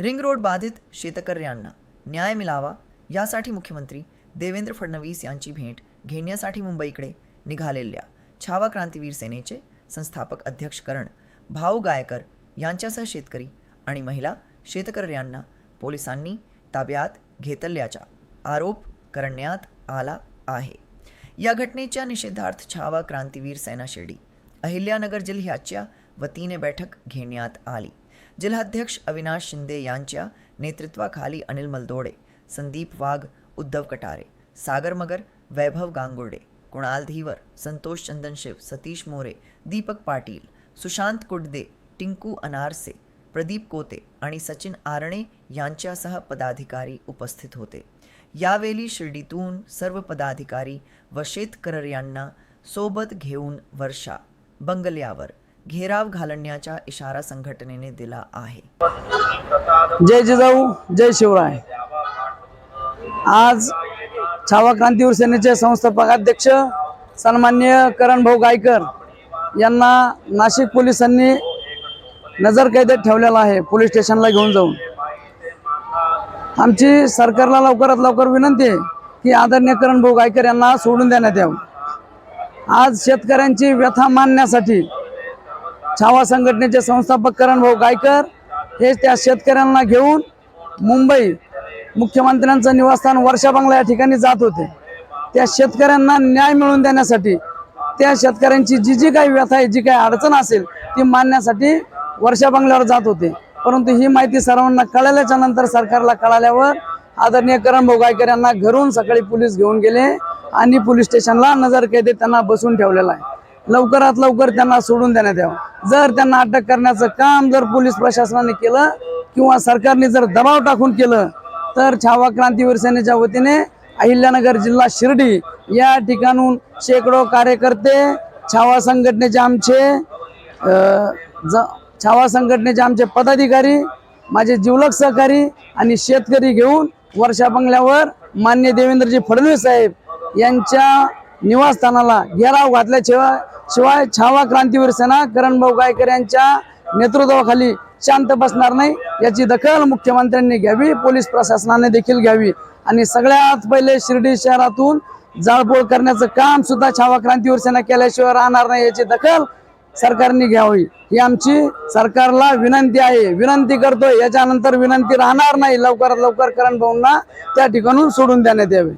Ring road बाधित शेतकऱ्यांना न्याय मिळावा यासाठी मुख्यमंत्री देवेंद्र फडणवीस यांची भेट घेण्यासाठी मुंबईकडे निघालेल्या छावा क्रांतीवीर सेनेचे संस्थापक अध्यक्ष करण भाऊ गायकर यांच्यासह शेतकरी आणि महिला शेतकऱ्यांना पोलिसांनी ताब्यात घेतल्याचा आरोप करण्यात आला आहे। या घटनेच्या निषेधार्थ छावा क्रांतीवीर सेना शिर्डी अहिल्यानगर जिल्ह्याच्या वतीने बैठक घेण्यात आली। जिल्हाध्यक्ष अविनाश शिंदे यांच्या नेतृत्वाखाली अनिल मलदोडे, संदीप वाघ, उद्धव कटारे, सागर मगर, वैभव गांगुर्डे, कुणाल धीवर, संतोष चंदनशिव, सतीश मोरे, दीपक पाटील, सुशांत कुडदे, टिंकू अनारसे, प्रदीप कोते आणि सचिन आरणे यांच्यासह पदाधिकारी उपस्थित होते। यावेळी शिर्डीतून सर्व पदाधिकारी व शेतकऱ्यांना सोबत घेऊन वर्षा बंगल्यावर घेराव घालण्याचा इशारा संघटनेने दिला आहे। जय जिजाऊ जय शिवराय। आज छावा क्रांतीवीर सेनेचे संस्थापक अध्यक्ष सन्माननीय करण भाऊ गायकर यांना नाशिक पोलिसांनी नजर कैदेत ठेवलेला आहे, पोलीस स्टेशनला घेऊन जाऊन। आमची सरकारला लवकरात लवकर विनंती आहे की आदरणीय करण भाऊ गायकर यांना सोडून देण्यात यावं। आज शेतकऱ्यांची व्यथा मांडण्यासाठी छावा संघटनेचे संस्थापक करण भाऊ गायकर हे त्या शेतकऱ्यांना घेऊन मुंबई मुख्यमंत्र्यांचं निवासस्थान वर्षा बंगला या ठिकाणी जात होते। त्या शेतकऱ्यांना न्याय मिळवून देण्यासाठी, त्या शेतकऱ्यांची जी काही व्यथा आहे, जी काही अडचण असेल ती मांडण्यासाठी वर्षा बंगल्यावर जात होते। परंतु ही माहिती सर्वांना कळल्याच्या नंतर, सरकारला कळाल्यावर आदरणीय करण भाऊ गायकर यांना घरून सकाळी पोलीस घेऊन गेले आणि पोलीस स्टेशनला नजर कैदेत त्यांना बसून ठेवलेला आहे। लवकरात लवकर त्यांना सोडून देण्यात यावं। जर त्यांना अटक करण्याचं काम जर पोलीस प्रशासनाने केलं किंवा सरकारने जर दबाव टाकून केलं तर छावा क्रांतीवीर सेनेच्या वतीने अहिल्यानगर जिल्हा शिर्डी या ठिकाणून शेकडो कार्यकर्ते, छावा संघटनेचे आमचे पदाधिकारी, माझे जिवलग सहकारी आणि शेतकरी घेऊन वर्षा बंगल्यावर माननीय देवेंद्रजी फडणवीस साहेब यांच्या निवासस्थानाला घेराव घातल्याशिवाय छावा क्रांतीवीर सेना करण भाऊ गायकर यांच्या नेतृत्वाखाली शांत बसणार नाही। याची दखल मुख्यमंत्र्यांनी घ्यावी, पोलीस प्रशासनाने देखील घ्यावी आणि सगळ्यात पहिले शिर्डी शहरातून जाळपोळ करण्याचं काम सुद्धा छावा क्रांतीवीर सेना केल्याशिवाय राहणार नाही। याची दखल सरकारने घ्यावी ही आमची सरकारला विनंती आहे। विनंती करतोय, याच्यानंतर विनंती राहणार नाही। लवकरात लवकर करण भाऊंना त्या ठिकाणून सोडून देण्यात यावे।